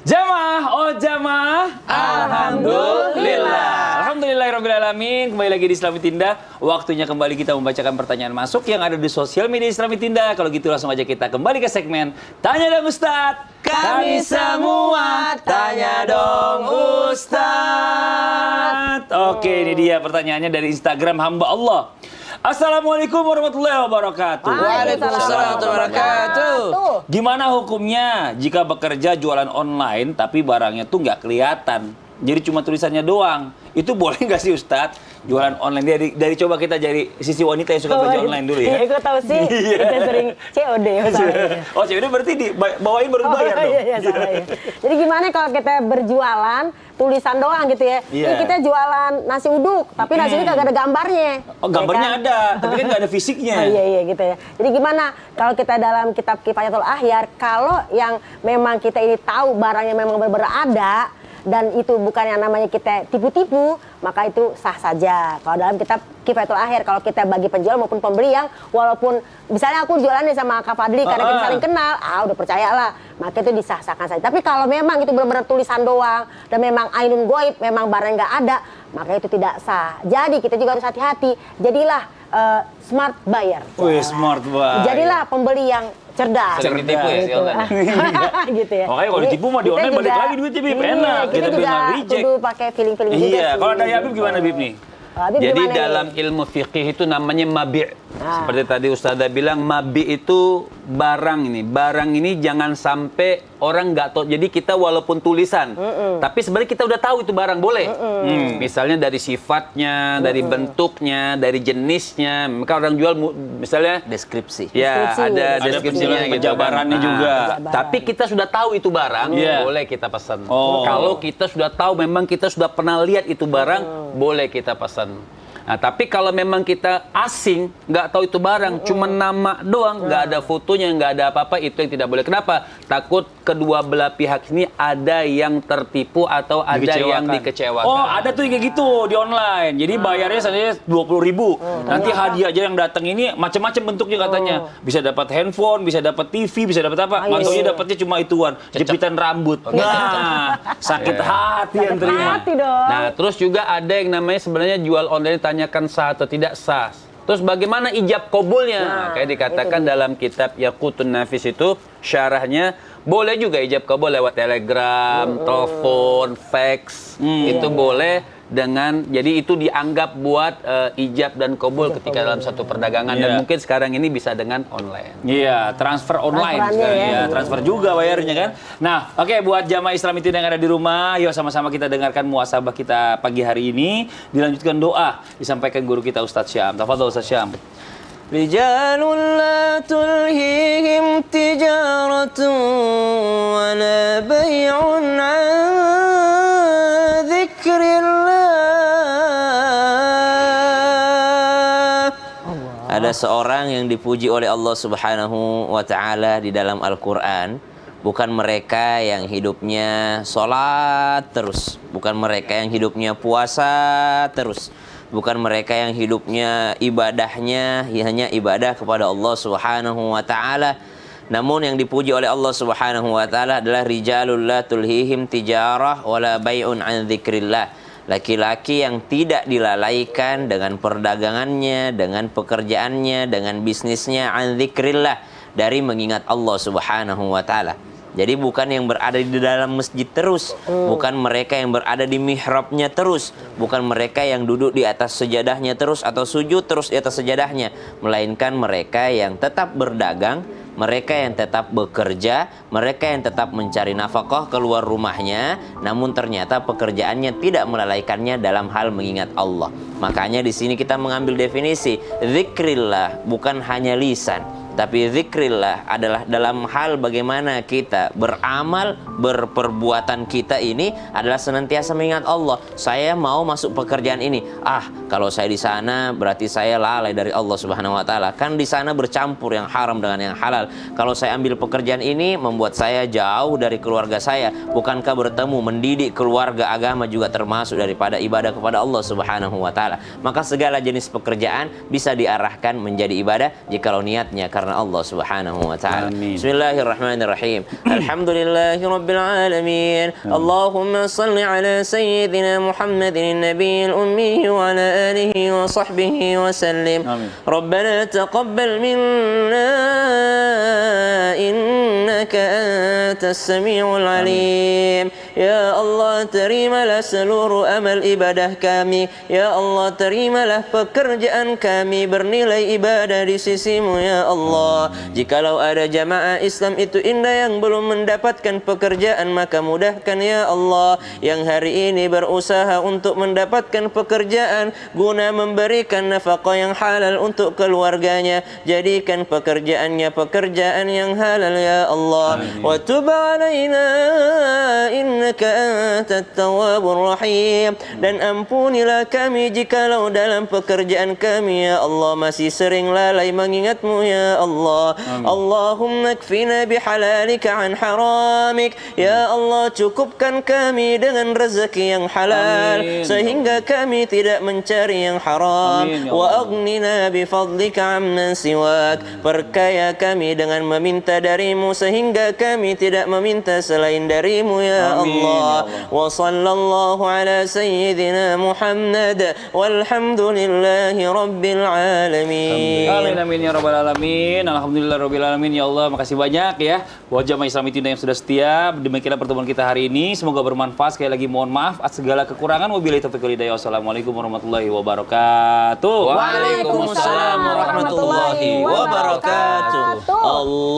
Jamaah, oh jamaah. Alhamdulillah. Alhamdulillahirrahmanirrahim. Kembali lagi di Islami Tinda. Waktunya kembali kita membacakan pertanyaan masuk yang ada di sosial media Islami Tinda. Kalau gitu langsung aja kita kembali ke segmen Tanya dong Ustadz. Kami semua tanya dong Ustadz. Oke, ini dia pertanyaannya dari Instagram hamba Allah. Assalamualaikum warahmatullahi wabarakatuh. Waalaikumsalam warahmatullahi wabarakatuh. Gimana hukumnya jika bekerja jualan online tapi barangnya tuh nggak kelihatan? Jadi cuma tulisannya doang. Itu boleh nggak sih Ustadz? Jualan online dari coba kita jadi sisi wanita yang suka belanja online dulu ya. Iya, gue tahu sih. Kita sering COD misalnya. Oh, COD berarti dibawain baru bayar dong. Iya, salah ya. Jadi gimana kalau kita berjualan tulisan doang gitu ya? Iya. Ini kita jualan nasi uduk, tapi nasi uduk kagak ada gambarnya. Oh, gambarnya Ya kan? ada, tapi kan nggak ada fisiknya. Oh, iya gitu ya. Jadi gimana kalau kita dalam kitab Kifayatul Akhyar, kalau yang memang kita ini tahu barangnya memang benar-benar ada dan itu bukan yang namanya kita tipu-tipu, maka itu sah saja. Kalau dalam kitab Kifayatul Akhyar, kalau kita bagi penjual maupun pembeli yang walaupun misalnya aku jualannya sama Kak Fadli karena kita saling kenal, udah percayalah, maka itu disah-sahkan saja. Tapi kalau memang itu benar-benar tulisan doang dan memang ainun goib, memang barang nggak ada, maka itu tidak sah. Jadi kita juga harus hati-hati. Jadilah smart buyer. Wih, smart banget. Jadilah pembeli yang cerdas. Sering ditipu ya, gitu. Gitu ya. Makanya kalau Jadi, ditipu mah di kita online balik juga- lagi duitnya, Bib. Iya, Enak. kita Kita juga bilang reject. kudu pakai feeling-feeling juga Iya, sih. kalau dari Habib gimana Bib nih? Habib Jadi gimana nih? dalam ilmu fikih itu namanya mabi'. Ah. Seperti tadi Ustazah bilang, mabi' itu barang ini. Barang ini jangan sampai orang nggak tahu. Jadi kita walaupun tulisan, tapi sebenarnya kita udah tahu itu barang boleh. Misalnya dari sifatnya, dari bentuknya, dari jenisnya. Maka orang jual misalnya Deskripsi. ya Deskripsi. ada Ada deskripsinya gitu kan. penjabarannya juga. Tapi kita sudah tahu itu barang, Iya. boleh kita pesan. Oh. Kalau kita sudah tahu, memang kita sudah pernah lihat itu barang, boleh kita pesan. Nah, tapi kalau memang kita asing, nggak tahu itu barang, cuma nama doang, nggak ada fotonya, nggak ada apa-apa, itu yang tidak boleh. Kenapa? Takut kedua belah pihak ini ada yang tertipu atau ada yang dikecewakan. Oh, ada tuh yang kayak gitu di online. Jadi bayarnya saja 20.000. Nanti hadiah aja yang datang ini macam-macam bentuknya katanya. Bisa dapat handphone, bisa dapat TV, bisa dapat apa. Mantaunya dapatnya cuma ituan, jepitan rambut. Nah, sakit hati yang terima. Hati dong. Nah, terus juga ada yang namanya sebenarnya jual online tanyakan sah atau tidak sah. Terus bagaimana ijab kabulnya? Nah, Kayak dikatakan dalam kitab Yaqutun Nafis itu syarahnya boleh juga ijab kabul lewat telegram, telepon, fax. Itu boleh dengan jadi itu dianggap buat ijab dan kabul ketika dalam satu perdagangan dan Iya. mungkin sekarang ini bisa dengan online. Iya, transfer online Transferannya sekarang ya. ya. Transfer juga bayarnya kan. Nah, oke buat jamaah Islami Tinda yang ada di rumah, yuk sama-sama kita dengarkan muhasabah kita pagi hari ini. Dilanjutkan doa disampaikan guru kita Ustadz Syam. Tafadhol Ustadz Syam. رجال لا تلهيهم تجارة ولا بيع عن ذكر الله. Ada seorang yang dipuji oleh Allah Subhanahu wa taala di dalam Al-Qur'an, bukan mereka yang hidupnya sholat terus, bukan mereka yang hidupnya puasa terus, bukan mereka yang hidupnya ibadahnya hanya ibadah kepada Allah Subhanahu wa taala. Namun yang dipuji oleh Allah Subhanahu wa taala adalah rijalul la tulhihim tijarah wala bai'un an dzikrillah. Laki-laki yang tidak dilalaikan dengan perdagangannya, dengan pekerjaannya, dengan bisnisnya an dzikrillah, dari mengingat Allah Subhanahu wa taala. Jadi bukan yang berada di dalam masjid terus, bukan mereka yang berada di mihrabnya terus, bukan mereka yang duduk di atas sejadahnya terus atau sujud terus di atas sejadahnya, melainkan mereka yang tetap berdagang, mereka yang tetap bekerja, mereka yang tetap mencari nafkah keluar rumahnya, namun ternyata pekerjaannya tidak melalaikannya dalam hal mengingat Allah. Makanya di sini kita mengambil definisi zikrillah, bukan hanya lisan, tapi zikrillah adalah dalam hal bagaimana kita beramal, berperbuatan kita ini adalah senantiasa mengingat Allah. Saya mau masuk pekerjaan ini. Kalau saya di sana berarti saya lalai dari Allah Subhanahu wa taala. Kan di sana bercampur yang haram dengan yang halal. Kalau saya ambil pekerjaan ini membuat saya jauh dari keluarga saya. Bukankah bertemu mendidik keluarga agama juga termasuk daripada ibadah kepada Allah Subhanahu wa taala? Maka segala jenis pekerjaan bisa diarahkan menjadi ibadah jikalau niatnya karena karena Allah Subhanahu wa taala. Amin. Bismillahirrahmanirrahim. Alhamdulillahirabbil alamin. Allahumma shalli ala sayyidina Muhammadin nabiyil ummi wa ala alihi wa sahbihi wa sallim. Amin. Rabbana taqabbal minna innaka antas samiul alim. Ya Allah, terimalah seluruh amal ibadah kami. Ya Allah, terimalah pekerjaan kami bernilai ibadah di sisimu ya Allah. Jikalau ada jamaah Islam itu indah yang belum mendapatkan pekerjaan, maka mudahkan ya Allah. Yang hari ini berusaha untuk mendapatkan pekerjaan guna memberikan nafkah yang halal untuk keluarganya, jadikan pekerjaannya pekerjaan yang halal ya Allah. Wa tub alaina innaka antat tawwabur rahim. Dan ampunilah kami jikalau dalam pekerjaan kami ya Allah masih sering lalai mengingatmu ya Allah. Allahumma kfina bihalalika an haramik. Ya Allah, cukupkan kami dengan rezeki yang halal. Amin. Sehingga kami tidak mencari yang haram. Amin, ya Wa Allah. aghnina bifadlika amman siwak. Perkaya kami dengan meminta darimu sehingga kami tidak meminta selain darimu ya Amin, Allah. ya Allah. Wa sallallahu ala sayyidina Muhammad walhamdulillahi rabbil alamin. Amin amin ya rabbal alamin. Alhamdulillah rabbil alamin ya Allah. Makasih banyak ya buat jamaah Islam Indah yang sudah setia. Demikianlah pertemuan kita hari ini. Semoga bermanfaat. Sekali lagi mohon maaf atas segala kekurangan. Wabillahi taufiq wal hidayah. Wassalamualaikum warahmatullahi wabarakatuh. Waalaikumsalam warahmatullahi wabarakatuh. Allah